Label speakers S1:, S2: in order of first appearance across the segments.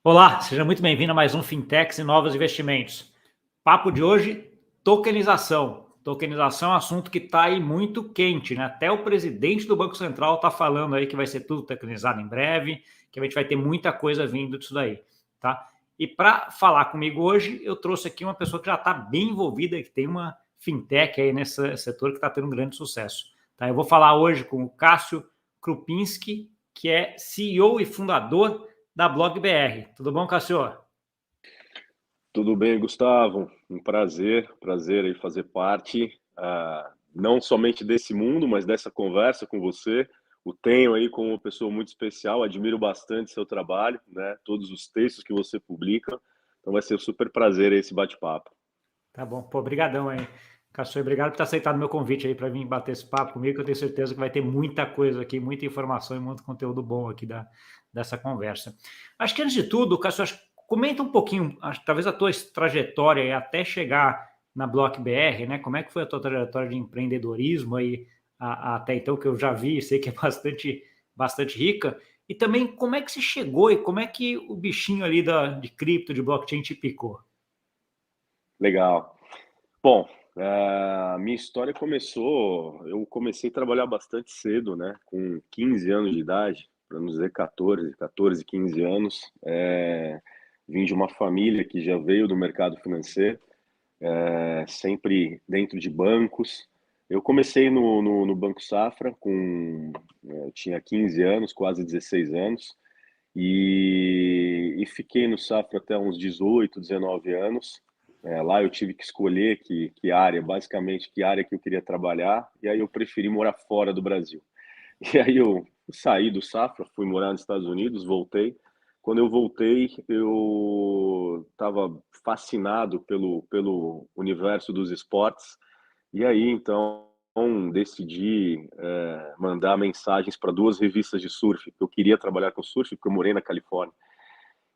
S1: Olá, seja muito bem-vindo a mais um Fintechs e Novos Investimentos. Papo de hoje, tokenização. Tokenização é um assunto que está aí muito quente, né? Até o presidente do Banco Central está falando aí que vai ser tudo tokenizado em breve, que a gente vai ter muita coisa vindo disso daí, tá? E para falar comigo hoje, eu trouxe aqui uma pessoa que já está bem envolvida, que tem uma fintech aí nesse setor que está tendo um grande sucesso, tá? Eu vou falar hoje com o Cássio Krupinski, que é CEO e fundador da BlogBR. Tudo bom, Cássio?
S2: Tudo bem, Gustavo? Um prazer aí fazer parte, não somente desse mundo, mas dessa conversa com você. O tenho aí como uma pessoa muito especial, admiro bastante seu trabalho, né? Todos os textos que você publica. Então vai ser um super prazer esse bate-papo.
S1: Tá bom, pô, brigadão aí. Cássio, obrigado por ter aceitado meu convite aí para vir bater esse papo comigo, que eu tenho certeza que vai ter muita coisa aqui, muita informação e muito conteúdo bom aqui dessa conversa. Acho que antes de tudo, Cássio, comenta um pouquinho, talvez a tua trajetória aí até chegar na BlockBR, né? Como é que foi a tua trajetória de empreendedorismo aí até então, que eu já vi e sei que é bastante rica, e também como é que você chegou e como é que o bichinho ali de cripto, de blockchain te picou?
S2: Legal. Bom, a minha história começou. Eu comecei a trabalhar bastante cedo, né? Com 15 anos de idade, para não dizer 14, 15 anos. Vim de uma família que já veio do mercado financeiro, sempre dentro de bancos. Eu comecei no Banco Safra eu tinha 15 anos, quase 16 anos, e fiquei no Safra até uns 18, 19 anos. Lá eu tive que escolher que área, basicamente, que área que eu queria trabalhar, e aí eu preferi morar fora do Brasil. E aí eu saí do Safra, fui morar nos Estados Unidos, voltei. Quando eu voltei, eu estava fascinado pelo universo dos esportes. E aí, então, decidi mandar mensagens para duas revistas de surf. Eu queria trabalhar com surf, porque eu morei na Califórnia.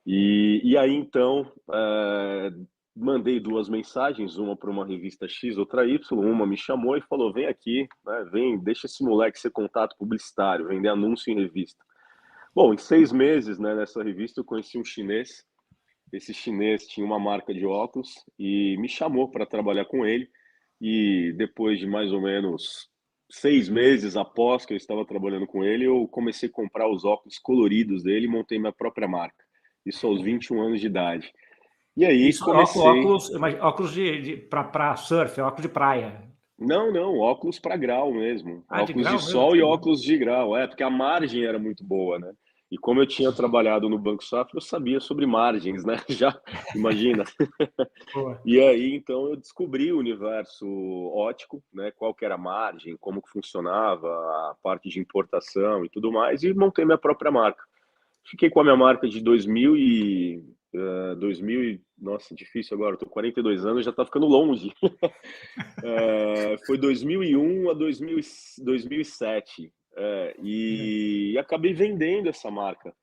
S2: E aí, então, mandei duas mensagens, uma para uma revista X, outra Y. Uma me chamou e falou: vem aqui, né, vem, deixa esse moleque ser contato publicitário, vender anúncio em revista. Bom, em 6 meses, né, nessa revista, eu conheci um chinês. Esse chinês tinha uma marca de óculos e me chamou para trabalhar com ele. E depois de mais ou menos 6 meses após que eu estava trabalhando com ele, eu comecei a comprar os óculos coloridos dele e montei minha própria marca. Isso aos 21 anos de idade. E aí
S1: Isso,
S2: comecei.
S1: óculos para surf, óculos de praia.
S2: Não, não, óculos para grau mesmo.
S1: Ah, de
S2: Óculos de
S1: grau mesmo?
S2: sol
S1: Que
S2: e
S1: legal.
S2: óculos de grau. Porque a margem era muito boa, né? E como eu tinha trabalhado no Banco Safra, eu sabia sobre margens, né? Já, imagina.
S1: Boa.
S2: E aí, então, eu descobri o universo ótico, né? Qual que era a margem, como que funcionava, a parte de importação e tudo mais, e montei minha própria marca. Fiquei com a minha marca de 2000 nossa, difícil agora, eu tô com 42 anos, já tá ficando longe. Foi 2001 a 2007. E acabei vendendo essa marca,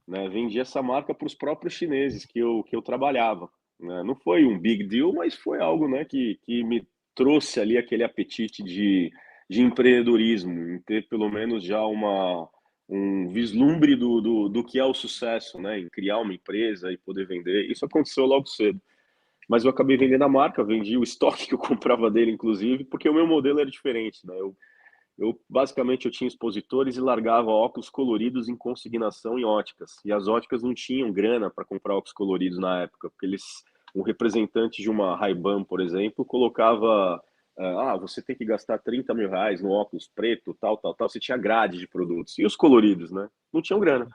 S2: né? Vendi essa marca para os próprios chineses que eu trabalhava, né? Não foi um big deal, mas foi algo, né, que me trouxe ali aquele apetite de empreendedorismo, em ter pelo menos já um vislumbre do que é o sucesso, né? Em criar uma empresa e poder vender. Isso aconteceu logo cedo. Mas eu acabei vendendo a marca, vendi o estoque que eu comprava dele, inclusive, porque o meu modelo era diferente, né? Basicamente eu tinha expositores e largava óculos coloridos em consignação em óticas. E as óticas não tinham grana para comprar óculos coloridos na época, porque um representante de uma Ray-Ban, por exemplo, colocava, você tem que gastar 30 mil reais no óculos preto, tal, tal, tal. Você tinha grade de produtos. E os coloridos, né? Não tinham grana.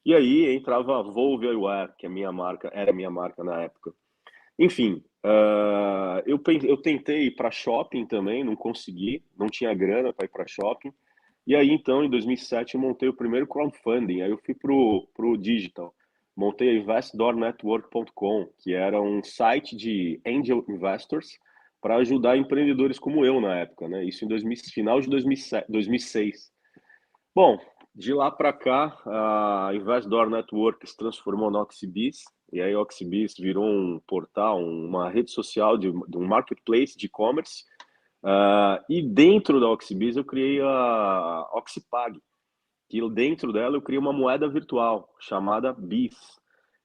S2: E aí entrava a Volvo Eyewear, que é era a minha marca na época. Enfim, eu tentei ir para shopping também, não consegui, não tinha grana para ir para shopping. E aí, então, em 2007, eu montei o primeiro crowdfunding. Aí eu fui pro digital. Montei a investdoornetwork.com, que era um site de angel investors para ajudar empreendedores como eu na época, né? Isso em final de 2007, 2006. Bom, de lá para cá, a Investdoor Network se transformou na Oxibis, e aí a Oxibis virou um portal, uma rede social de um marketplace de e-commerce. E dentro da Oxibis eu criei a Oxipag, que dentro dela eu criei uma moeda virtual chamada BIS.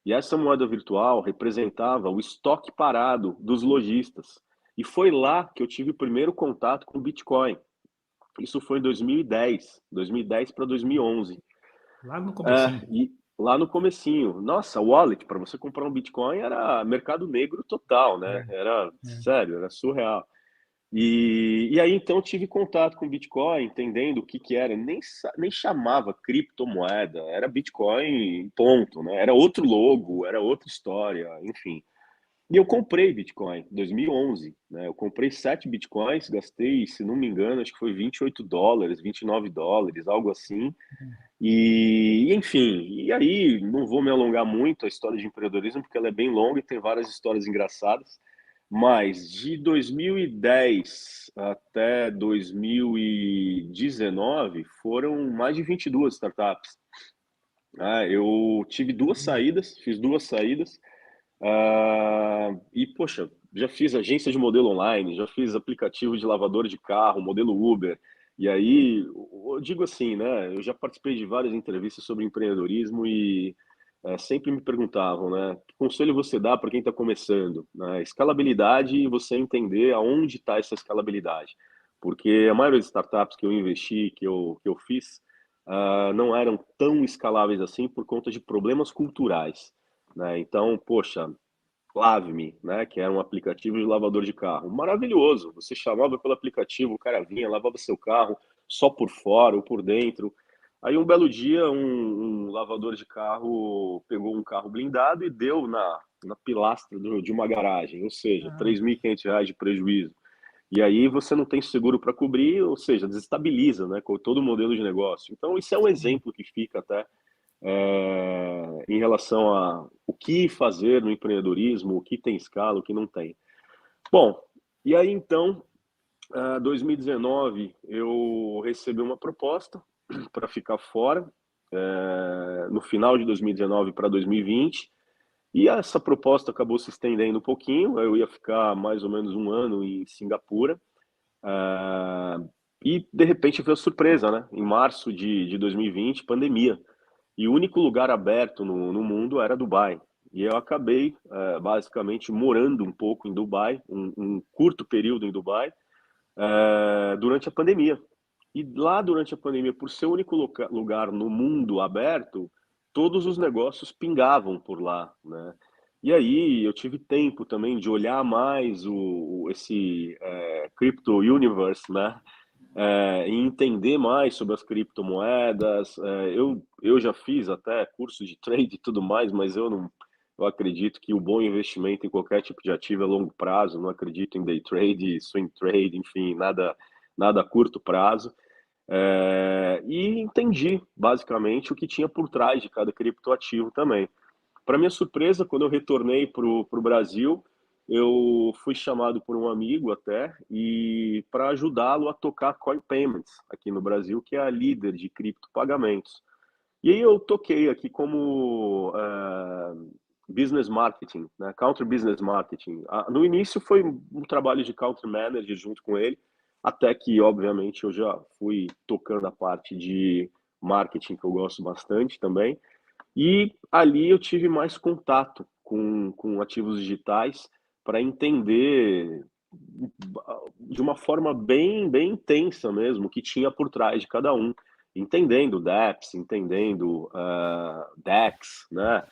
S2: E essa moeda virtual representava o estoque parado dos lojistas. E foi lá que eu tive o primeiro contato com o Bitcoin. Isso foi em 2010 para 2011.
S1: Lá no comecinho.
S2: E lá no comecinho, nossa, wallet para você comprar um Bitcoin era mercado negro total,
S1: É,
S2: né? Era
S1: é.
S2: sério, era surreal. E aí então tive contato com Bitcoin, entendendo o que que era, nem chamava criptomoeda, era Bitcoin, ponto, né? Era outro logo, era outra história, enfim. E eu comprei Bitcoin em 2011, né? Eu comprei 7 Bitcoins, gastei, se não me engano, acho que foi US$ 28, US$ 29, algo assim. Enfim, e aí não vou me alongar muito a história de empreendedorismo, porque ela é bem longa e tem várias histórias engraçadas. Mas de 2010 até 2019 foram mais de 22 startups. Eu tive duas saídas, fiz duas saídas. E, poxa, já fiz agência de modelo online, já fiz aplicativo de lavador de carro, modelo Uber. E aí, eu digo assim, né? Eu já participei de várias entrevistas sobre empreendedorismo e sempre me perguntavam, né? Que conselho você dá para quem está começando? Né? Escalabilidade e você entender aonde está essa escalabilidade. Porque a maioria das startups que eu investi, que eu fiz, não eram tão escaláveis assim por conta de problemas culturais, né? Então, poxa, Lave-me, né, que era um aplicativo de lavador de carro. Maravilhoso. Você chamava pelo aplicativo, o cara vinha, lavava seu carro só por fora ou por dentro. Aí um belo dia, um lavador de carro pegou um carro blindado e deu na pilastra de uma garagem, ou seja,
S1: Ah,
S2: R$ 3.500 de prejuízo. E aí você não tem seguro para cobrir, ou seja, desestabiliza, né, com todo o modelo de negócio. Então, isso é um
S1: sim.
S2: exemplo que fica até em relação a o que fazer no empreendedorismo, o que tem escala, o que não tem. Bom, e aí então, 2019, eu recebi uma proposta para ficar fora, no final de 2019 para 2020, e essa proposta acabou se estendendo um pouquinho, eu ia ficar mais ou menos um ano em Singapura, e de repente veio a surpresa, né? Em março de 2020, pandemia. E o único lugar aberto no mundo era Dubai. E eu acabei, basicamente, morando um pouco em Dubai, um curto período em Dubai, durante a pandemia. E lá, durante a pandemia, por ser o único lugar no mundo aberto, todos os negócios pingavam por lá, né? E aí eu tive tempo também de olhar mais esse crypto universe, né? E entender mais sobre as criptomoedas. Eu já fiz até curso de trade e tudo mais, mas eu não, eu acredito que o bom investimento em qualquer tipo de ativo é longo prazo. Não acredito em day trade, swing trade, enfim, nada a curto prazo. E entendi basicamente o que tinha por trás de cada criptoativo também. Para minha surpresa, quando eu retornei para o Brasil, eu fui chamado por um amigo até e para ajudá-lo a tocar a Coin Payments aqui no Brasil, que é a líder de criptopagamentos. E aí eu toquei aqui como business marketing, né? Country business marketing. No início foi um trabalho de country manager junto com ele, até que, obviamente, eu já fui tocando a parte de marketing, que eu gosto bastante também. E ali eu tive mais contato com ativos digitais para entender de uma forma bem intensa mesmo o que tinha por trás de cada um, entendendo DApps, entendendo DEX, né?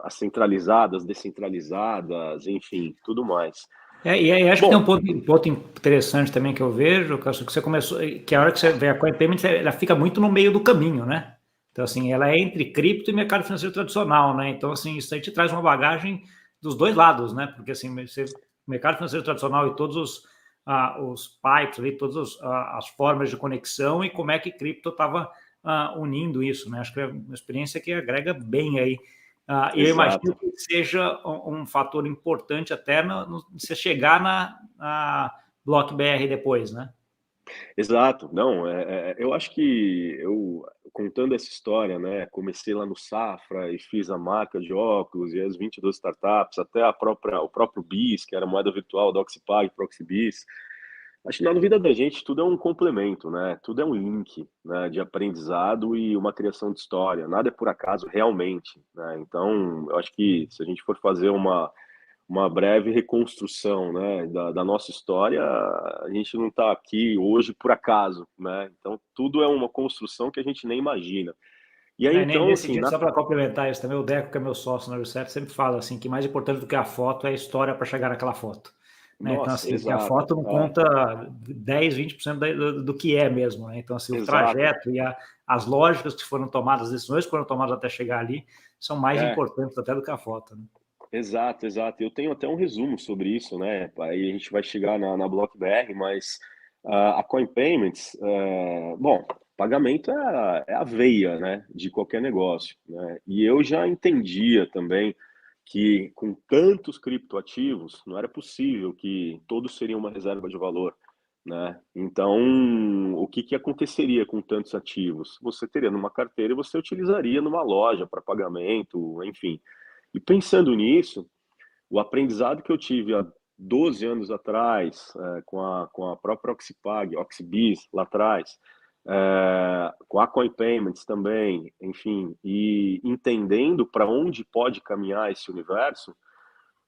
S2: As centralizadas, descentralizadas, enfim, tudo mais.
S1: E aí acho que tem
S2: Bom,
S1: um ponto interessante também que eu vejo, que eu acho que você começou, que a hora que você vê a Coin Payments, ela fica muito no meio do caminho, né? Então, assim, ela é entre cripto e mercado financeiro tradicional, né? Então, assim, isso aí te traz uma bagagem dos dois lados, né? Porque, assim, o mercado financeiro tradicional e todos os pipes ali, todas as formas de conexão e como é que cripto estava unindo isso, né? Acho que é uma experiência que agrega bem aí. E eu imagino
S2: exato.
S1: que seja um fator importante até você chegar na Block BR depois, né?
S2: Exato, não, eu acho que eu, contando essa história, né, comecei lá no Safra e fiz a marca de óculos e as 22 startups, até o próprio BIS, que era a moeda virtual da Oxipag, ProxyBIS, Acho que na vida da gente tudo é um complemento, né? Tudo é um link, né, de aprendizado e uma criação de história. Nada é por acaso realmente, né? Então, eu acho que se a gente for fazer uma breve reconstrução, né, da nossa história, a gente não está aqui hoje por acaso, né? Então, tudo é uma construção que a gente nem imagina. E aí,
S1: Né, nem
S2: então,
S1: nesse
S2: assim,
S1: dia, só para complementar isso também, o Deco, que é meu sócio na Reset, sempre fala assim que mais importante do que a foto é a história para chegar naquela foto. Né? Então,
S2: nossa,
S1: assim, que a
S2: exato,
S1: foto não conta 10, 20% do que é mesmo. Né? Então, assim, o
S2: exato,
S1: trajeto e as lógicas que foram tomadas, as decisões que foram tomadas até chegar ali, são mais
S2: é.
S1: importantes até do que a foto. Né?
S2: Exato, exato. Eu tenho até um resumo sobre isso, né? Aí a gente vai chegar na BlockBR, mas a Coin Payments, bom, pagamento é a veia, né, de qualquer negócio, né? E eu já entendia também que com tantos criptoativos não era possível que todos seriam uma reserva de valor, né? Então, o que que aconteceria com tantos ativos? Você teria numa carteira e você utilizaria numa loja para pagamento, enfim. E pensando nisso, o aprendizado que eu tive há 12 anos atrás, com a própria Oxipag, Oxibis lá atrás, com a Coin Payments também, enfim, e entendendo para onde pode caminhar esse universo,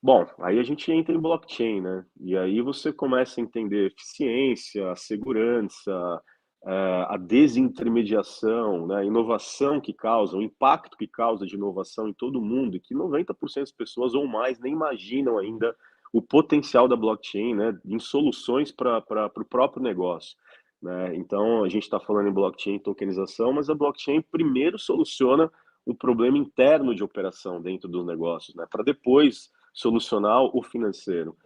S2: bom, aí a gente entra em blockchain, né? E aí você começa a entender eficiência, a segurança, a desintermediação, né? A inovação que causa, o impacto que causa de inovação em todo mundo, e que 90% das pessoas ou mais nem imaginam ainda o potencial da blockchain, né? Em soluções para o próprio negócio. Né? Então, a gente está falando em blockchain e tokenização, mas a blockchain primeiro soluciona o problema interno de operação dentro dos negócios, né? Para depois solucionar o financeiro.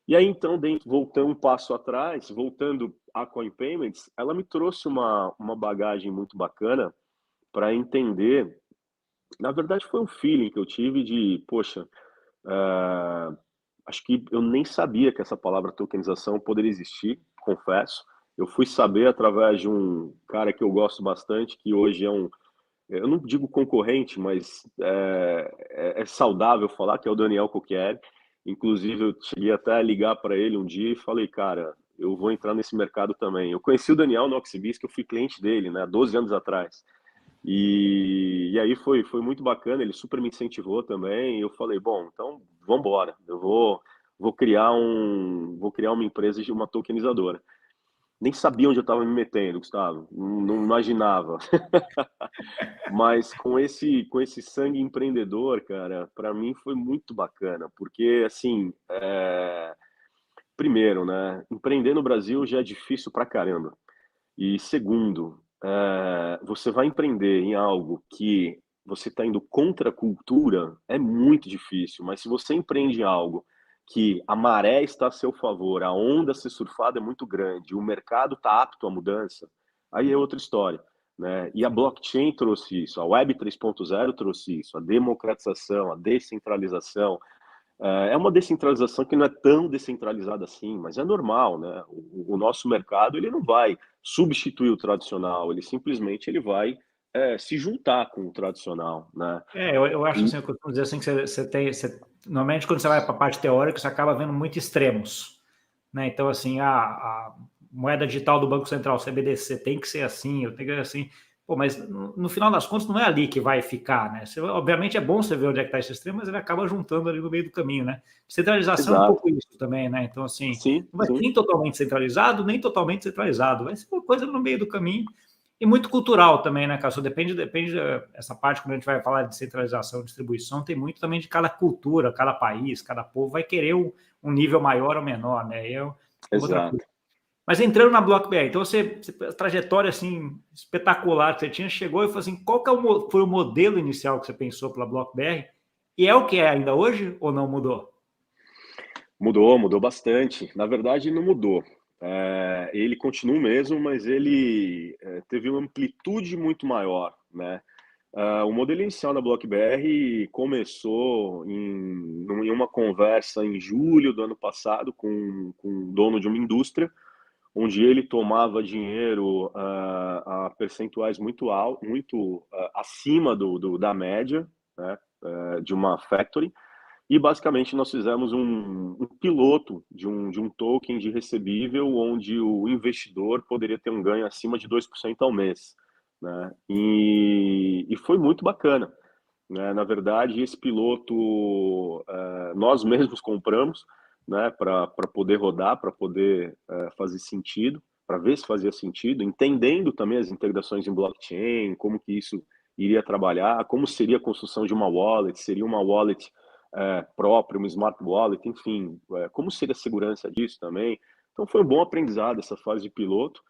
S2: E aí, então, voltando um passo atrás, voltando à Coin Payments, ela me trouxe uma bagagem muito bacana para entender. Na verdade, foi um feeling que eu tive de, poxa, acho que eu nem sabia que essa palavra tokenização poderia existir, confesso. Eu fui saber através de um cara que eu gosto bastante, que hoje é um, eu não digo concorrente, mas é saudável falar, que é o Daniel Cucchieri. Inclusive, eu cheguei até a ligar para ele um dia e falei, cara, eu vou entrar nesse mercado também. Eu conheci o Daniel no Oxibis, que eu fui cliente dele, né, 12 anos atrás. E aí foi muito bacana, ele super me incentivou também. E eu falei, bom, então vamos embora. Vou criar uma empresa de uma tokenizadora. Nem sabia onde eu estava me metendo, Gustavo. Não imaginava. Mas com esse sangue empreendedor, cara, para mim foi muito bacana, porque assim, primeiro, né, empreender no Brasil já é difícil pra caramba. E segundo, você vai empreender em algo que você está indo contra a cultura, é muito difícil. Mas se você empreende em algo que a maré está a seu favor, a onda a ser surfada é muito grande, o mercado está apto à mudança, aí é outra história. Né? E a
S1: Sim.
S2: blockchain trouxe isso, a Web 3.0 trouxe isso, a democratização, a descentralização, é uma descentralização que não é tão descentralizada assim, mas é normal, né? O nosso mercado ele não vai substituir o tradicional, ele simplesmente ele vai se juntar com o tradicional, né?
S1: Eu acho
S2: E,
S1: assim, eu costumo dizer assim que normalmente quando você vai para a parte teórica, você acaba vendo muito extremos. Né? Então, assim, a moeda digital do Banco Central, CBDC, tem que ser assim, eu tenho que ser assim. Pô, mas no final das contas não é ali que vai ficar, né? Obviamente é bom você ver onde é que está esse extremo, mas ele acaba juntando ali no meio do caminho, né? Centralização é um
S2: exato,
S1: pouco isso também, né? Então, assim,
S2: sim,
S1: não vai ser
S2: sim,
S1: nem totalmente centralizado, nem totalmente centralizado. Vai ser uma coisa no meio do caminho e muito cultural também, né, Cássio? Depende essa parte, quando a gente vai falar de centralização, distribuição, tem muito também de cada cultura, cada país, cada povo vai querer um nível maior ou menor, né? Outra coisa.
S2: exato.
S1: Mas entrando na BlockBR, então a trajetória assim espetacular que você tinha, chegou e falou assim, qual que foi o modelo inicial que você pensou pela BlockBR? E é o que é ainda hoje ou não mudou?
S2: Mudou bastante. Na verdade, não mudou. Ele continua o mesmo, mas ele teve uma amplitude muito maior, né? O modelo inicial da BlockBR começou em uma conversa em julho do ano passado com o dono de uma indústria, onde ele tomava dinheiro a percentuais muito acima da média, né, de uma factory, E basicamente nós fizemos um piloto de um token de recebível, onde o investidor poderia ter um ganho acima de 2% ao mês, né? E foi muito bacana, né? Na verdade, esse piloto nós mesmos compramos, né, para poder rodar, para poder fazer sentido, para ver se fazia sentido, entendendo também as integrações em blockchain, como que isso iria trabalhar, como seria a construção de uma wallet, seria uma wallet própria, uma smart wallet, enfim, como seria a segurança disso também. Então foi um bom aprendizado essa fase de piloto.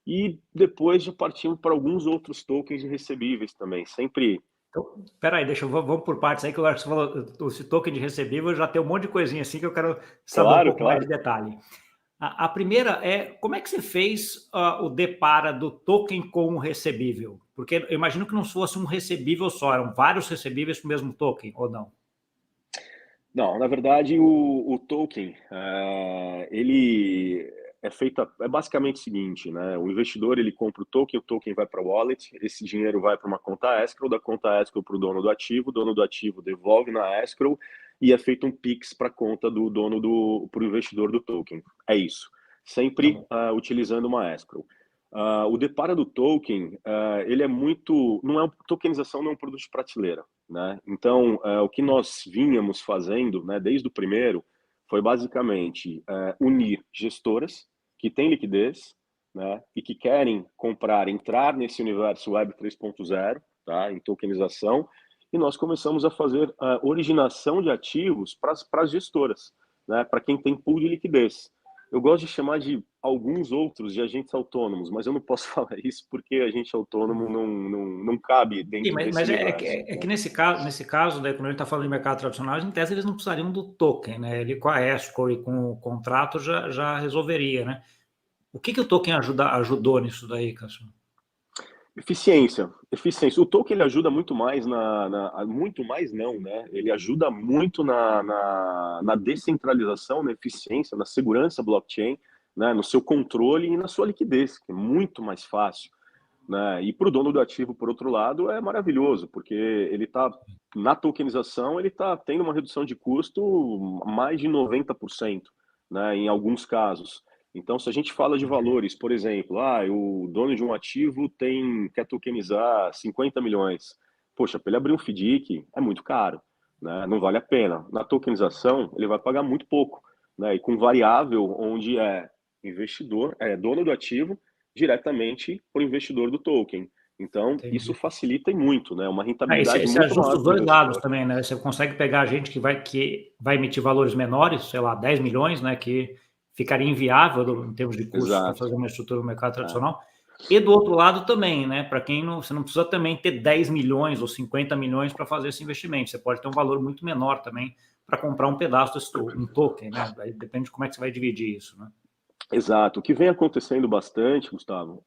S2: E depois já partimos para alguns outros tokens de recebíveis também, sempre.
S1: Então, peraí, vamos por partes aí, que eu acho que você falou, esse token de recebível já tem um monte de coisinha assim que eu quero saber um
S2: Claro,
S1: pouco mais de
S2: claro.
S1: detalhe. A primeira é, como é que você fez o depara do token com o recebível? Porque eu imagino que não fosse um recebível só, eram vários recebíveis para o mesmo token, ou não?
S2: Não, na verdade, o token, ele é feito, é basicamente o seguinte, né? O investidor, ele compra o token vai para a wallet, esse dinheiro vai para uma conta escrow, da conta escrow para o dono do ativo devolve na escrow e é feito um Pix para a conta do dono para o investidor do token. É isso.
S1: Tá
S2: Sempre
S1: bom.
S2: utilizando uma escrow. O depara do token, ele é muito, não é, tokenização não é um produto de prateleira, né? Então, o que nós vínhamos fazendo, né, desde o primeiro, foi basicamente unir gestoras que têm liquidez, né, e que querem comprar, entrar nesse universo Web 3.0, tá, em tokenização, e nós começamos a fazer a originação de ativos para as gestoras, né, para quem tem pool de liquidez. Eu gosto de chamar de alguns outros de agentes autônomos, mas eu não posso falar isso porque agente autônomo não cabe
S1: Sim,
S2: dentro
S1: mas
S2: desse universo,
S1: é
S2: né?
S1: que nesse caso, daí, quando a gente está falando de mercado tradicional, em tese eles não precisariam do token, né? Ele com a escrow e com o contrato já resolveria, né? O que o token ajudou nisso daí, Cássio?
S2: Eficiência, eficiência. O token ele ajuda muito mais muito mais não, né? Ele ajuda muito na descentralização, na eficiência, na segurança blockchain, né? No seu controle e na sua liquidez, que é muito mais fácil, né? E para o dono do ativo, por outro lado, é maravilhoso, porque ele está na tokenização, ele está tendo uma redução de custo mais de 90%, né? Em alguns casos. Então, se a gente fala de valores, por exemplo, o dono de um ativo quer tokenizar 50 milhões. Poxa, para ele abrir um FDIC é muito caro, né? Não vale a pena. Na tokenização, ele vai pagar muito pouco, né? E com variável onde investidor, é dono do ativo diretamente para o investidor do token. Então, isso
S1: Entendi.
S2: facilita e muito, né? Uma
S1: Esse,
S2: rentabilidade
S1: esse
S2: muito
S1: ajusta
S2: maior
S1: os
S2: para o
S1: dois lados
S2: investidor.
S1: também, né? Você consegue pegar gente que vai emitir valores menores, sei lá, 10 milhões, né? Que ficaria inviável em termos de custos para
S2: Exato.
S1: fazer uma estrutura no mercado
S2: É.
S1: tradicional. E do outro lado também, né? Para quem não, você não precisa também ter 10 milhões ou 50 milhões para fazer esse investimento. Você pode ter um valor muito menor também para comprar um pedaço um token, né? Aí depende de como é que você vai dividir isso, né?
S2: Exato. O que vem acontecendo bastante, Gustavo,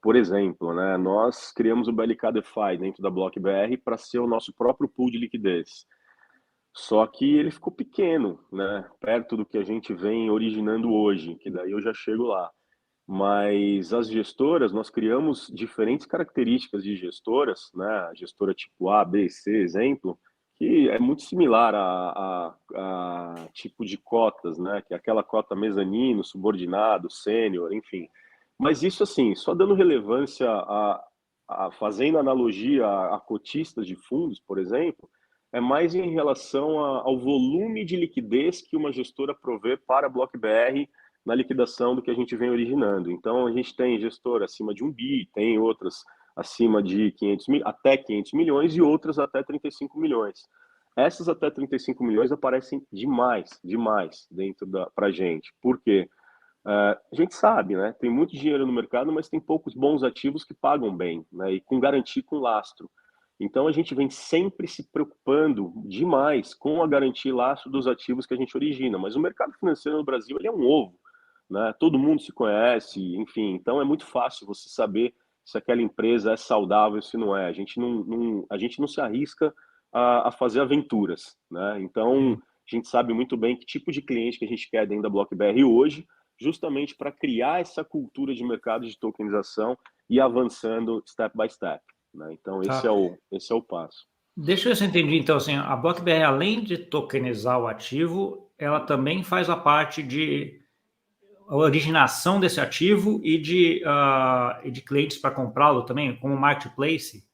S2: por exemplo, né, nós criamos o BLK DeFi dentro da BlockBR para ser o nosso próprio pool de liquidez. Só que ele ficou pequeno, né, perto do que a gente vem originando hoje, que daí eu já chego lá. Mas as gestoras, nós criamos diferentes características de gestoras, né? A gestora tipo A, B, C, exemplo, que é muito similar a tipo de cotas, né? Que é aquela cota mezanino, subordinado, sênior, enfim. Mas isso, assim, só dando relevância fazendo analogia a cotistas de fundos, por exemplo, é mais em relação ao volume de liquidez que uma gestora provê para a BlockBR na liquidação do que a gente vem originando. Então, a gente tem gestora acima de 1 bi, tem outras acima de 500 mil, até 500 milhões e outras até 35 milhões. Essas até 35 milhões aparecem demais, demais dentro para a gente. Por quê? A gente sabe, né? Tem muito dinheiro no mercado, mas tem poucos bons ativos que pagam bem, né? E com garantia, com lastro. Então a gente vem sempre se preocupando demais com a garantia e lastro dos ativos que a gente origina. Mas o mercado financeiro no Brasil ele é um ovo, né? Todo mundo se conhece, enfim. Então é muito fácil você saber se aquela empresa é saudável, se não é. A gente não se arrisca a fazer aventuras, né? Então a gente sabe muito bem que tipo de cliente que a gente quer dentro da BlockBR hoje, justamente para criar essa cultura de mercado de tokenização e avançando step by step, né? Então
S1: Tá.
S2: esse é o passo.
S1: Deixa eu ver se eu entendi. Então, assim, a BlockBR, além de tokenizar o ativo, ela também faz a parte de a originação desse ativo e de clientes para comprá-lo também, como marketplace?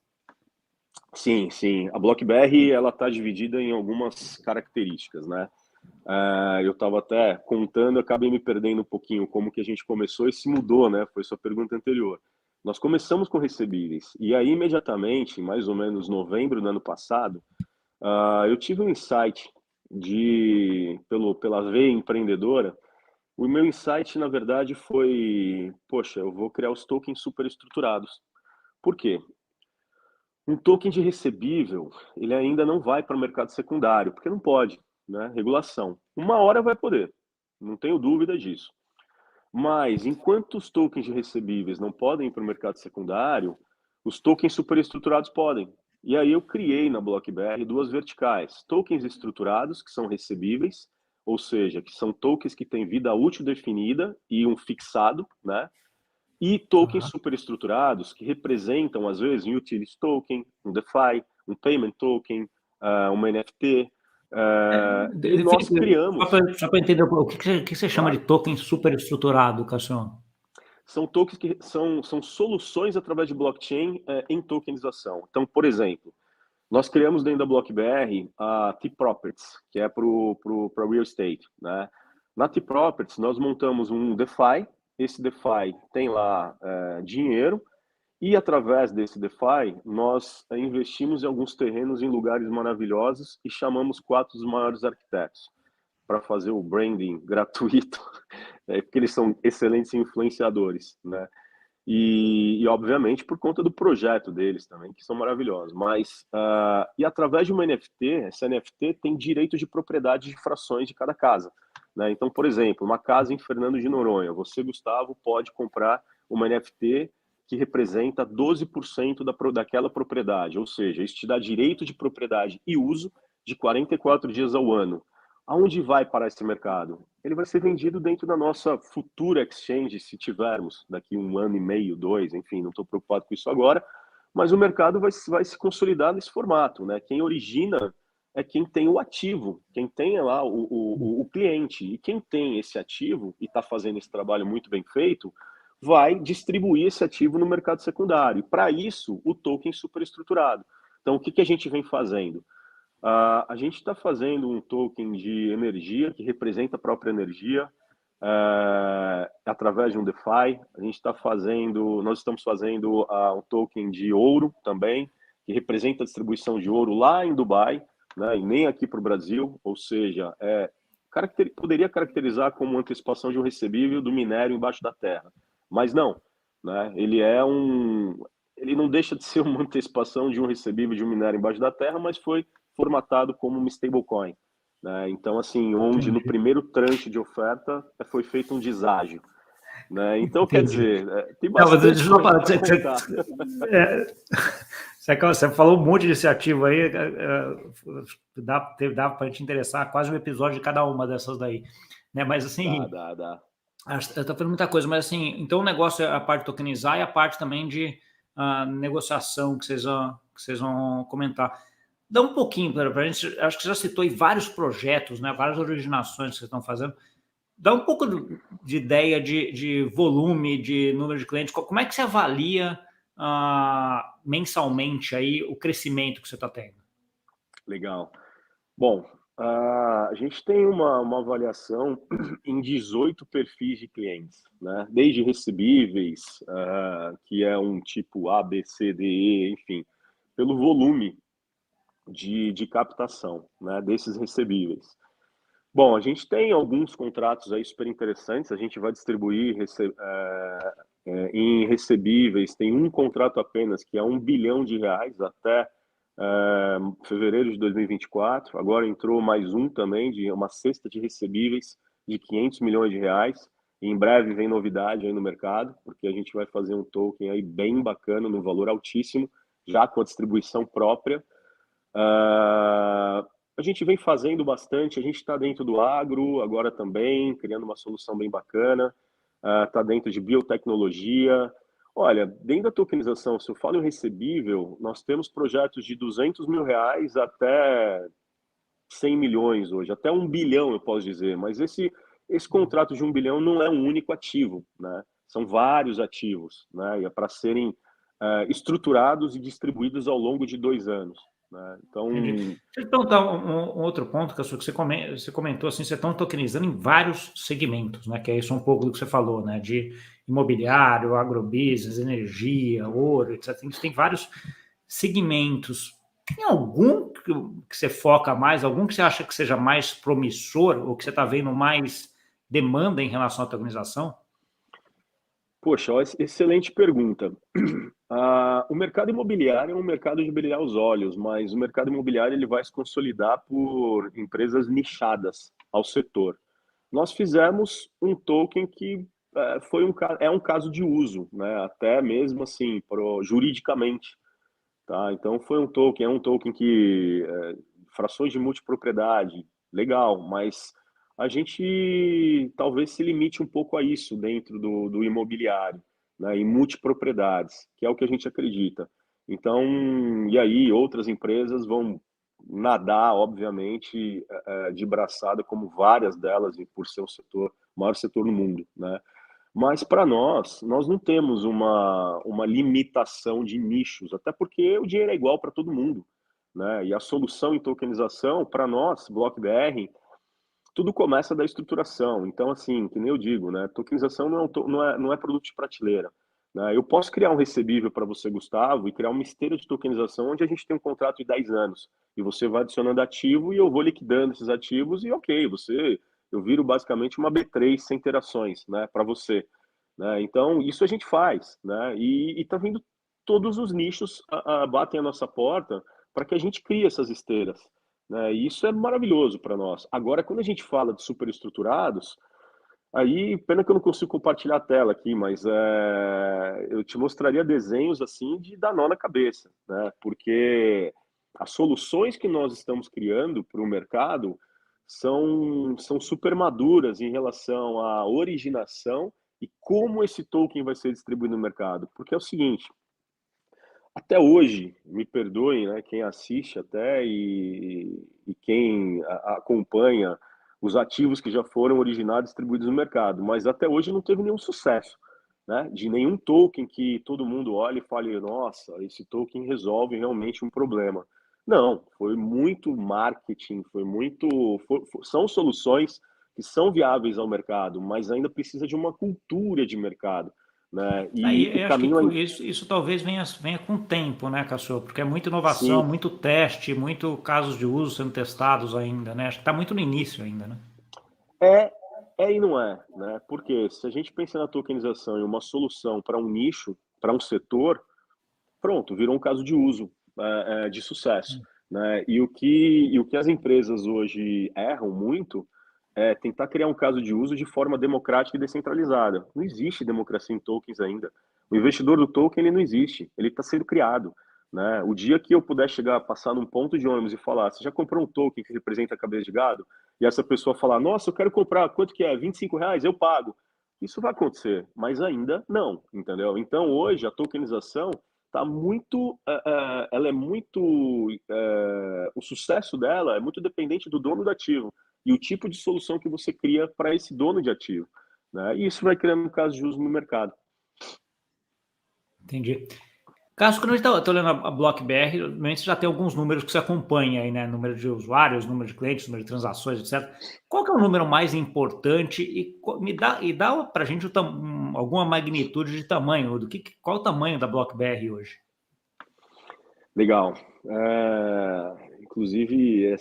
S2: Sim, sim. A BlockBerry ela está dividida em algumas características, né? Eu estava até contando, acabei me perdendo um pouquinho como que a gente começou e se mudou, né? Foi sua pergunta anterior. Nós começamos com recebíveis e aí imediatamente, mais ou menos novembro do ano passado, eu tive um insight pela veia empreendedora. O meu insight, na verdade, foi, poxa, eu vou criar os tokens superestruturados. Por quê? Um token de recebível, ele ainda não vai para o mercado secundário, porque não pode, né? Regulação. Uma hora vai poder, não tenho dúvida disso. Mas, enquanto os tokens de recebíveis não podem ir para o mercado secundário, os tokens superestruturados podem. E aí eu criei na BlockBR duas verticais. Tokens estruturados, que são recebíveis, ou seja, que são tokens que têm vida útil definida e um fixado, né? E tokens
S1: Aham.
S2: superestruturados que representam, às vezes, um utility token, um DeFi, um payment token, uma NFT. E nós
S1: Felipe,
S2: criamos,
S1: só para entender, o que você chama de
S2: claro,
S1: token superestruturado, Cassiano?
S2: são tokens que são soluções através de blockchain em tokenização. Então, por exemplo, nós criamos dentro da BlockBR a T-Properties, que é para real estate, né? Na T-Properties, nós montamos um DeFi. Esse DeFi tem lá dinheiro. E através desse DeFi, nós investimos em alguns terrenos em lugares maravilhosos e chamamos quatro dos maiores arquitetos para fazer o branding gratuito, porque eles são excelentes influenciadores, né? Obviamente por conta do projeto deles também, que são maravilhosos. Mas e através de uma NFT, essa NFT tem direito de propriedade de frações de cada casa, né? Então, por exemplo, uma casa em Fernando de Noronha, você, Gustavo, pode comprar uma NFT que representa 12% daquela propriedade, ou seja, isso te dá direito de propriedade e uso de 44 dias ao ano. Aonde vai parar esse mercado? Ele vai ser vendido dentro da nossa futura exchange, se tivermos daqui um ano e meio, dois, enfim, não estou preocupado com isso agora, mas o mercado vai se consolidar nesse formato, né? Quem origina é quem tem o ativo, quem tem lá o cliente, e quem tem esse ativo e está fazendo esse trabalho muito bem feito, vai distribuir esse ativo no mercado secundário. Para isso, o token superestruturado. Então, o que, que a gente vem fazendo? A gente está fazendo um token de energia que representa a própria energia através de um DeFi. Nós estamos fazendo um token de ouro também, que representa a distribuição de ouro lá em Dubai, né, e nem aqui para o Brasil, ou seja, poderia caracterizar como antecipação de um recebível do minério embaixo da terra, mas não, né? Ele não deixa de ser uma antecipação de um recebível de um minério embaixo da terra, mas foi formatado como uma stablecoin, né? Então, assim, onde no
S1: Entendi.
S2: primeiro tranche de oferta foi feito um deságio, né? Então, quer
S1: Entendi.
S2: dizer, tem
S1: Não, mas deixa
S2: bastante
S1: eu só
S2: coisa
S1: falar,
S2: para contar.
S1: é, você falou um monte desse ativo aí, dá para te interessar quase um episódio de cada uma dessas daí, né? Mas
S2: Dá,
S1: assim,
S2: dá, dá.
S1: eu tô falando muita coisa, mas assim, então o negócio é a parte de tokenizar e a parte também de negociação que vocês vão comentar. Dá um pouquinho para a gente, acho que você já citou aí vários projetos, né? Várias originações que vocês estão fazendo. Dá um pouco de ideia de volume, de número de clientes. Como é que você avalia mensalmente aí o crescimento que você está tendo?
S2: Legal. Bom, a gente tem uma avaliação em 18 perfis de clientes, né? Desde recebíveis, que é um tipo A, B, C, D, E, enfim, pelo volume de captação, né, desses recebíveis. Bom, a gente tem alguns contratos aí super interessantes, a gente vai distribuir em recebíveis, tem um contrato apenas que é R$ 1 bilhão até fevereiro de 2024. Agora entrou mais um também, de uma cesta de recebíveis de R$ 500 milhões. E em breve vem novidade aí no mercado, porque a gente vai fazer um token aí bem bacana, no valor altíssimo, já com a distribuição própria. A gente vem fazendo bastante, a gente está dentro do agro agora também, criando uma solução bem bacana, está dentro de biotecnologia. Olha, dentro da tokenização, se eu falo em recebível, nós temos projetos de R$ 200 mil até 100 milhões hoje, até 1 bilhão, eu posso dizer, mas esse contrato de 1 bilhão não é um único ativo, né? São vários ativos, né? E é para serem estruturados e distribuídos ao longo de 2 anos, né? Então,
S1: Entendi. Deixa eu te perguntar um outro ponto, que você comentou assim, vocês estão tokenizando em vários segmentos, né? Que é isso um pouco do que você falou, né? De imobiliário, agrobusiness, energia, ouro, etc. Tem vários segmentos. Tem algum que você foca mais, algum que você acha que seja mais promissor, ou que você está vendo mais demanda em relação à tokenização?
S2: poxa, ó, excelente pergunta. O mercado imobiliário é um mercado de brilhar os olhos, mas o mercado imobiliário ele vai se consolidar por empresas nichadas ao setor. Nós fizemos um token que é um caso de uso, né? Até mesmo assim, juridicamente. Tá? Então é um token que frações de multipropriedade, legal, mas a gente talvez se limite um pouco a isso dentro do imobiliário, né? Em multipropriedades, que é o que a gente acredita. Então, e aí outras empresas vão nadar, obviamente, de braçada, como várias delas, e por ser o maior setor no mundo, né? Mas para nós não temos uma limitação de nichos, até porque o dinheiro é igual para todo mundo, né? E a solução em tokenização, para nós, BlockBR, tudo começa da estruturação. Então, assim, que nem eu digo, né? Tokenização não é produto de prateleira, né? Eu posso criar um recebível para você, Gustavo, e criar uma esteira de tokenização onde a gente tem um contrato de 10 anos. E você vai adicionando ativo e eu vou liquidando esses ativos e ok, eu viro basicamente uma B3 sem ter ações, né, para você. Né? Então, isso a gente faz, né? E tá vindo todos os nichos batem a nossa porta para que a gente crie essas esteiras, né? E isso é maravilhoso para nós. Agora, quando a gente fala de superestruturados, aí, pena que eu não consigo compartilhar a tela aqui, mas eu te mostraria desenhos assim de dar nó na cabeça, né? Porque as soluções que nós estamos criando para o mercado são super maduras em relação à originação e como esse token vai ser distribuído no mercado. Porque é o seguinte, até hoje, me perdoem, né, quem assiste até e quem acompanha os ativos que já foram originados e distribuídos no mercado, mas até hoje não teve nenhum sucesso, né, de nenhum token que todo mundo olhe e fale, nossa, esse token resolve realmente um problema. Não, foi muito marketing, são soluções que são viáveis ao mercado, mas ainda precisa de uma cultura de mercado, né? E
S1: Aí
S2: o
S1: eu acho que
S2: caminho é
S1: isso talvez venha com o tempo, né, Cassio? Porque é muita inovação,
S2: sim.
S1: muito teste, muito casos de uso sendo testados ainda, né? Acho que está muito no início ainda, né?
S2: É, é e não é, né? Porque se a gente pensa na tokenização em uma solução para um nicho, para um setor, pronto, virou um caso de uso de sucesso, né? E o que as empresas hoje erram muito é tentar criar um caso de uso de forma democrática e descentralizada. Não existe democracia em tokens ainda. O investidor do token ele não existe, ele está sendo criado. Né? O dia que eu puder chegar, passar num ponto de ônibus e falar, você já comprou um token que representa a cabeça de gado? E essa pessoa falar, nossa, eu quero comprar, quanto que é? R$ 25, eu pago. Isso vai acontecer, mas ainda não, entendeu? Então hoje a tokenização tá muito, ela é muito, o sucesso dela é muito dependente do dono do ativo e o tipo de solução que você cria para esse dono de ativo, né? E isso vai criando um caso de uso no mercado.
S1: Entendi. Cássio, quando a gente está olhando a BlockBR, normalmente você já tem alguns números que você acompanha aí, né? Número de usuários, número de clientes, número de transações, etc. Qual que é o número mais importante e dá para a gente alguma magnitude de tamanho, qual o tamanho da BlockBR hoje?
S2: Legal. Inclusive,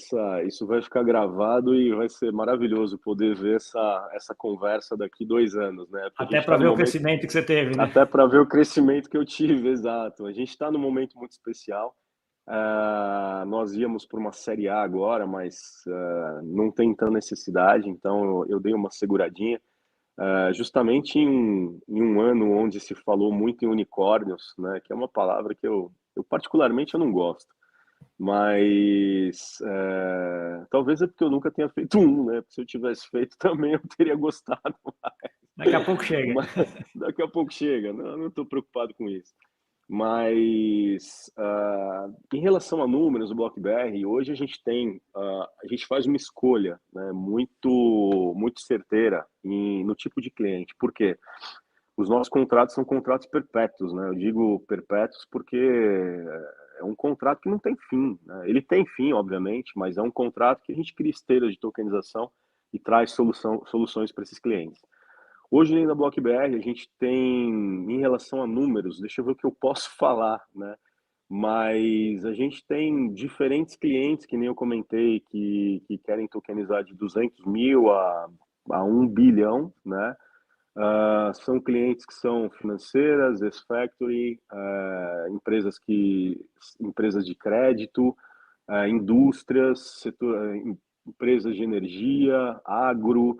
S2: isso vai ficar gravado e vai ser maravilhoso poder ver essa conversa daqui 2 anos, né? Porque a
S1: Até
S2: gente
S1: para
S2: está no
S1: ver o
S2: momento,
S1: crescimento que você teve, né?
S2: até para ver o crescimento que eu tive, exato. A gente está num momento muito especial. Nós íamos para uma Série A agora, mas não tem tanta necessidade, então eu dei uma seguradinha. Justamente em um ano onde se falou muito em unicórnios, né, que é uma palavra que eu particularmente eu não gosto, mas talvez é porque eu nunca tenha feito um, né? Se eu tivesse feito também eu teria gostado.
S1: Daqui a pouco chega.
S2: Mas daqui a pouco chega, não estou preocupado com isso. Mas em relação a números do BlockBR, hoje a gente tem, a gente faz uma escolha, né, muito certeira no tipo de cliente. Por quê? Os nossos contratos são contratos perpétuos, né? Eu digo perpétuos porque é um contrato que não tem fim, né? Ele tem fim, obviamente, mas é um contrato que a gente cria esteiras de tokenização e traz soluções para esses clientes. Hoje, na BlockBR, a gente tem, em relação a números, deixa eu ver o que eu posso falar, né? Mas a gente tem diferentes clientes, que nem eu comentei, que querem tokenizar de 200 mil a 1 bilhão, né? São clientes que são financeiras, ex-factory, empresas de crédito, indústrias, empresas de energia, agro,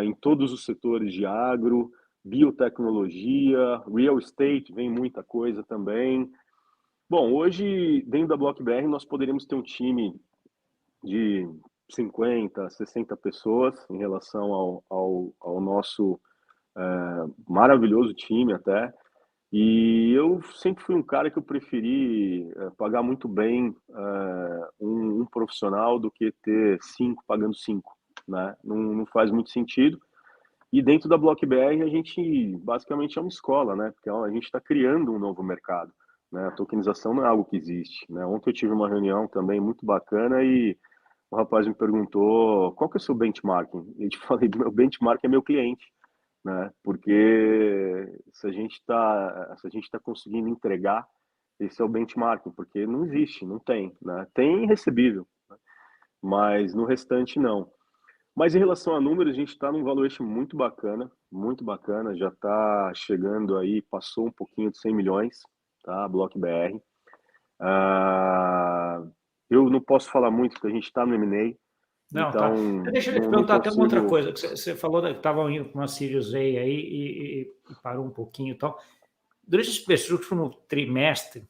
S2: em todos os setores de agro, biotecnologia, real estate, vem muita coisa também. Bom, hoje, dentro da BlockBR, nós poderíamos ter um time de 50, 60 pessoas em relação ao nosso maravilhoso time até. E eu sempre fui um cara que eu preferi pagar muito bem um profissional do que ter cinco pagando cinco, né? Não faz muito sentido. E dentro da BlockBR a gente basicamente é uma escola, né? Porque a gente está criando um novo mercado, né? A tokenização não é algo que existe, né? Ontem eu tive uma reunião também muito bacana e o rapaz me perguntou qual que é o seu benchmarking. E eu te falei, meu benchmark é meu cliente, né? Porque se a gente tá conseguindo entregar, esse é o benchmarking, porque não existe, não tem, né? Tem recebível, né? Mas no restante não. Mas em relação a números, a gente está num valuation muito bacana, já está chegando aí, passou um pouquinho de 100 milhões, tá? Block BR. Eu não posso falar muito porque a gente está no M&A,
S1: Não, tá.
S2: então
S1: Deixa eu te
S2: não
S1: perguntar até uma outra
S2: consigo.
S1: coisa, que você falou que estava indo com uma Sirius A aí e parou um pouquinho e tal. Durante esse último trimestre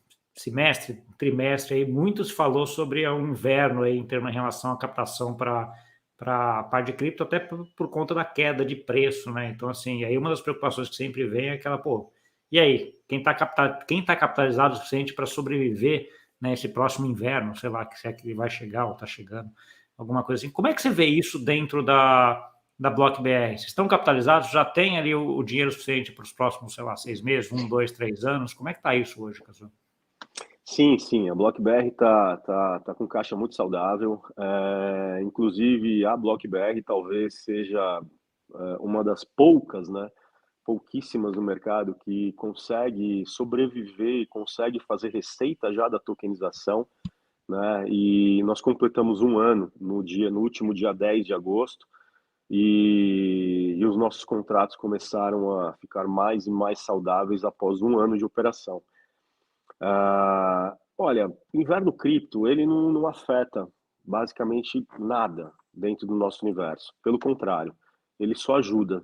S1: aí, muitos falou sobre o inverno aí em relação à captação para a parte de cripto, até por conta da queda de preço, né? Então, assim, aí uma das preocupações que sempre vem é aquela, pô, e aí, quem tá capitalizado o suficiente para sobreviver, né, esse próximo inverno, sei lá, se é que ele vai chegar ou está chegando, alguma coisa assim. Como é que você vê isso dentro da Block BR? Vocês estão capitalizados? Já tem ali o dinheiro suficiente para os próximos, sei lá, 6 meses, 1, 2, 3 anos? Como é que está isso hoje, Cazu?
S2: Sim, a BlockBR tá com caixa muito saudável. Inclusive, a BlockBR talvez seja uma das poucas, né, pouquíssimas no mercado que consegue sobreviver e consegue fazer receita já da tokenização, né? E nós completamos um ano no último dia 10 de agosto e os nossos contratos começaram a ficar mais e mais saudáveis após um ano de operação. Olha, inverno cripto, ele não afeta basicamente nada dentro do nosso universo. Pelo contrário, ele só ajuda,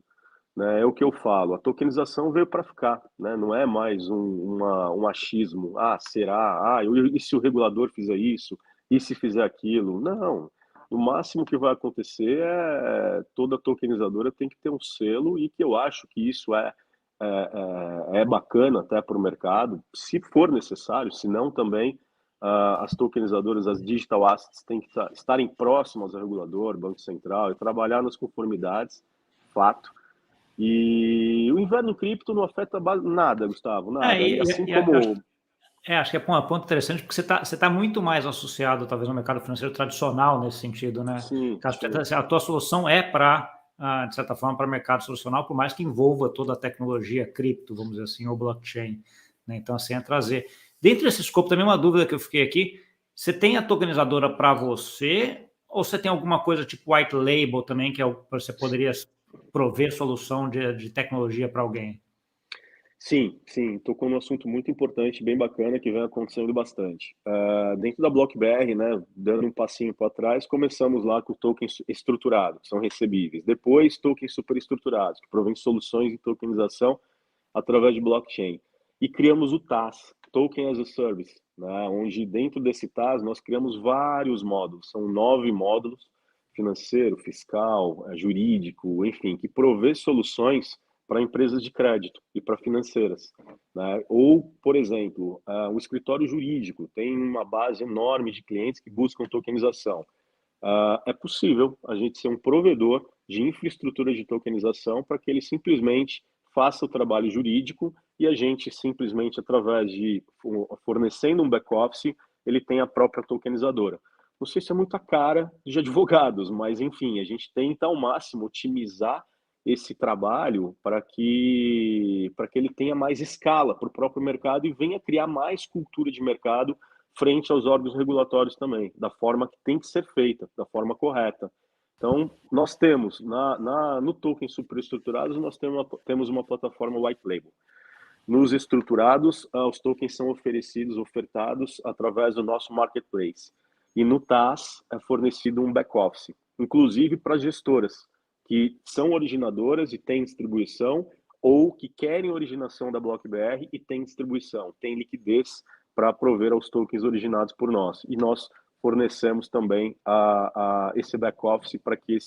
S2: né? É o que eu falo, a tokenização veio para ficar, né? Não é mais um achismo. Ah, será? E se o regulador fizer isso? E se fizer aquilo? Não. O máximo que vai acontecer toda tokenizadora tem que ter um selo e que eu acho que isso é bacana até para o mercado, se for necessário, se não também as tokenizadoras, as digital assets têm que estarem próximas ao regulador, Banco Central, e trabalhar nas conformidades, fato. E o inverno cripto não afeta nada, Gustavo,
S1: É,
S2: nada. E assim
S1: eu
S2: como.
S1: acho que é um ponto interessante, porque você tá muito mais associado, talvez, ao mercado financeiro tradicional nesse sentido, né?
S2: Sim,
S1: Acho que
S2: sim.
S1: a tua solução é para, de certa forma, para mercado solucional, por mais que envolva toda a tecnologia cripto, vamos dizer assim, ou blockchain, né? Então, assim, é trazer. Dentro desse escopo, também uma dúvida que eu fiquei aqui, você tem a tokenizadora para você, ou você tem alguma coisa tipo white label também, que você poderia prover solução de tecnologia para alguém?
S2: Sim, tocou num assunto muito importante, bem bacana, que vem acontecendo bastante. Dentro da BlockBR, né, dando um passinho para trás, começamos lá com tokens estruturados, que são recebíveis. Depois, tokens superestruturados, que provêm soluções de tokenização através de blockchain. E criamos o TaaS, Token as a Service, né, onde dentro desse TaaS nós criamos vários módulos, são 9 módulos financeiro, fiscal, jurídico, enfim, que provê soluções para empresas de crédito e para financeiras, né? Ou, por exemplo, o escritório jurídico tem uma base enorme de clientes que buscam tokenização. É possível a gente ser um provedor de infraestrutura de tokenização para que ele simplesmente faça o trabalho jurídico e a gente simplesmente, através de fornecendo um back-office, ele tem a própria tokenizadora. Não sei se é muita cara de advogados, mas enfim, a gente tenta ao máximo otimizar esse trabalho para que ele tenha mais escala para o próprio mercado e venha criar mais cultura de mercado frente aos órgãos regulatórios também, da forma que tem que ser feita, da forma correta. Então, nós temos, no token superestruturados, nós temos uma plataforma white label. Nos estruturados, os tokens são ofertados através do nosso marketplace. E no TAS é fornecido um back-office, inclusive para gestoras, que são originadoras e têm distribuição, ou que querem originação da BlockBR e têm distribuição, têm liquidez para prover aos tokens originados por nós. E nós fornecemos também esse back-office para que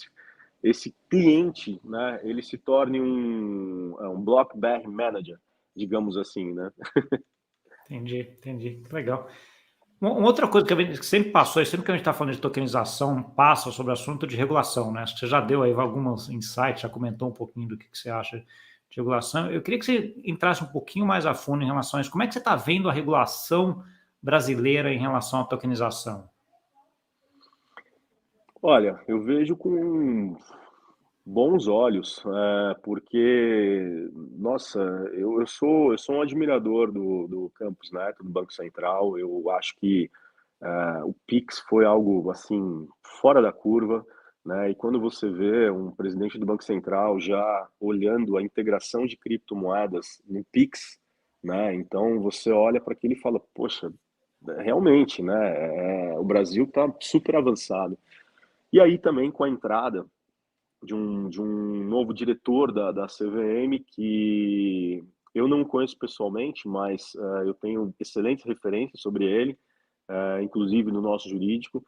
S2: esse cliente, né, ele se torne um BlockBR Manager, digamos assim, né?
S1: Entendi. Legal. Uma outra coisa que sempre passou, e sempre que a gente está falando de tokenização, passa sobre o assunto de regulação, né? Acho que você já deu aí alguns insights, já comentou um pouquinho do que você acha de regulação. Eu queria que você entrasse um pouquinho mais a fundo em relação a isso. Como é que você está vendo a regulação brasileira em relação à tokenização?
S2: Olha, eu vejo com bons olhos, porque, nossa, eu sou um admirador do Campos Neto, do Banco Central. Eu acho que o Pix foi algo assim fora da curva, né? E quando você vê um presidente do Banco Central já olhando a integração de criptomoedas no Pix, né? Então você olha para aquilo e fala, poxa, realmente, né? O Brasil está super avançado. E aí também com a entrada de um novo diretor da CVM, que eu não conheço pessoalmente, mas eu tenho excelentes referências sobre ele, inclusive no nosso jurídico,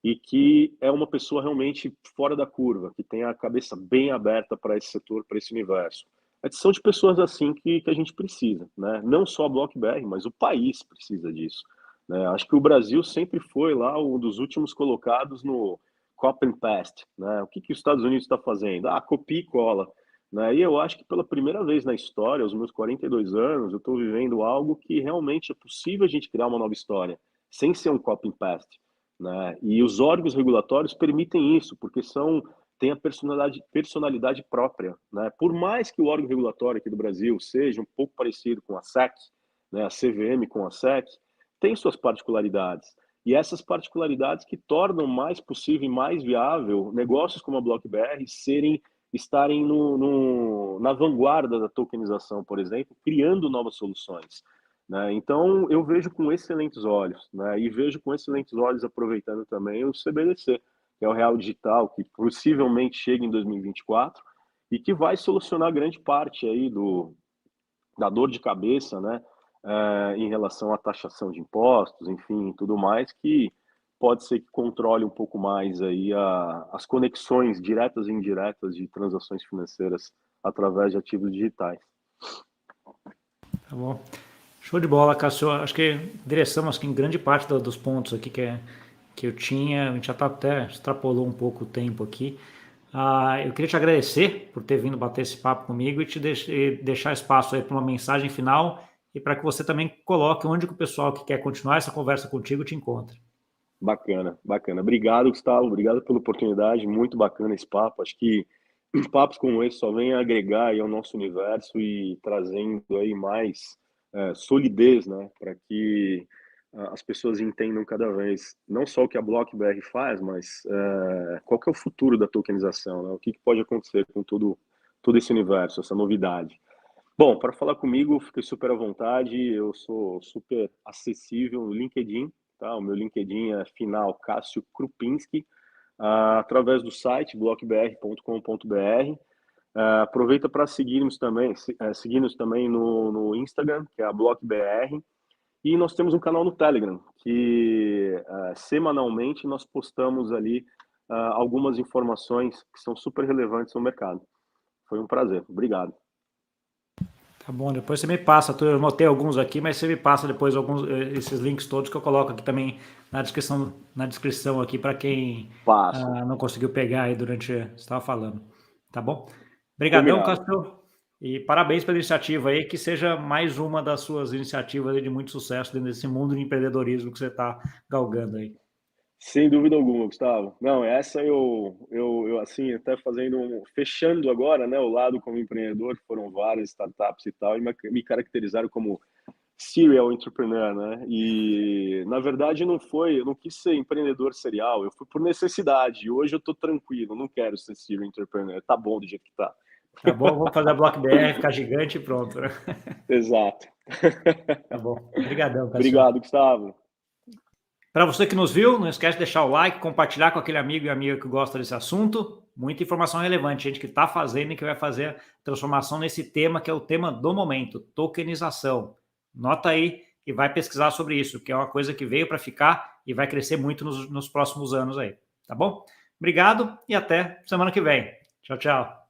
S2: e que é uma pessoa realmente fora da curva, que tem a cabeça bem aberta para esse setor, para esse universo. São de pessoas assim que a gente precisa, né? Não só a BlockBR, mas o país precisa disso, né? Acho que o Brasil sempre foi lá um dos últimos colocados no copy and paste, né? O que os Estados Unidos está fazendo? Copia e cola, né? E eu acho que pela primeira vez na história, aos meus 42 anos, eu estou vivendo algo que realmente é possível a gente criar uma nova história, sem ser um copy and paste, né? E os órgãos regulatórios permitem isso, porque tem a personalidade própria, né? Por mais que o órgão regulatório aqui do Brasil seja um pouco parecido com a SEC, né, a CVM com a SEC, tem suas particularidades. E essas particularidades que tornam mais possível e mais viável negócios como a BlockBR estarem na vanguarda da tokenização, por exemplo, criando novas soluções, né? Então, eu vejo com excelentes olhos, né? E vejo com excelentes olhos, aproveitando também o CBDC, que é o Real Digital, que possivelmente chega em 2024 e que vai solucionar grande parte aí da dor de cabeça, né? Em relação à taxação de impostos, enfim, tudo mais, que pode ser que controle um pouco mais aí as conexões diretas e indiretas de transações financeiras através de ativos digitais.
S1: Tá bom. Show de bola, Cássio. Acho que endereçamos aqui em grande parte dos pontos aqui que eu tinha. A gente já até extrapolou um pouco o tempo aqui. Eu queria te agradecer por ter vindo bater esse papo comigo e deixar espaço aí para uma mensagem final e para que você também coloque onde que o pessoal que quer continuar essa conversa contigo te encontra.
S2: Bacana. Obrigado, Gustavo. Obrigado pela oportunidade. Muito bacana esse papo. Acho que papos como esse só vêm agregar aí ao nosso universo e trazendo aí mais solidez, né, para que as pessoas entendam cada vez não só o que a BlockBR faz, mas qual que é o futuro da tokenização, né? O que pode acontecer com todo esse universo, essa novidade. Bom, para falar comigo, fique super à vontade. Eu sou super acessível no LinkedIn, tá? O meu LinkedIn é final Cássio Krupinski, através do site blockbr.com.br. Aproveita para seguirmos também no Instagram, que é a BlockBR, e nós temos um canal no Telegram, que semanalmente nós postamos ali algumas informações que são super relevantes no mercado. Foi um prazer. Obrigado.
S1: Tá bom, depois você me passa, eu anotei alguns aqui, mas você me passa depois esses links todos que eu coloco aqui também na descrição aqui para quem
S2: Passo.
S1: não conseguiu pegar aí durante você estava falando. Tá bom? Obrigadão,
S2: Combinado.
S1: Castro. E parabéns pela iniciativa aí, que seja mais uma das suas iniciativas aí de muito sucesso dentro desse mundo de empreendedorismo que você está galgando aí.
S2: Sem dúvida alguma, Gustavo. Não, essa eu assim, até fechando agora, né, o lado como empreendedor, foram várias startups e tal, e me caracterizaram como serial entrepreneur, né? E na verdade eu não quis ser empreendedor serial, eu fui por necessidade. E hoje eu tô tranquilo, não quero ser serial entrepreneur. Tá bom do jeito que tá.
S1: Tá bom? Vamos fazer a Block BR, ficar gigante e pronto, né?
S2: Exato.
S1: Tá bom. Obrigadão, Castro.
S2: Obrigado, Gustavo.
S1: Para você que nos viu, não esquece de deixar o like, compartilhar com aquele amigo e amiga que gosta desse assunto. Muita informação relevante, gente que está fazendo e que vai fazer a transformação nesse tema, que é o tema do momento, tokenização. Nota aí e vai pesquisar sobre isso, que é uma coisa que veio para ficar e vai crescer muito nos próximos anos aí. Tá bom? Obrigado e até semana que vem. Tchau, tchau.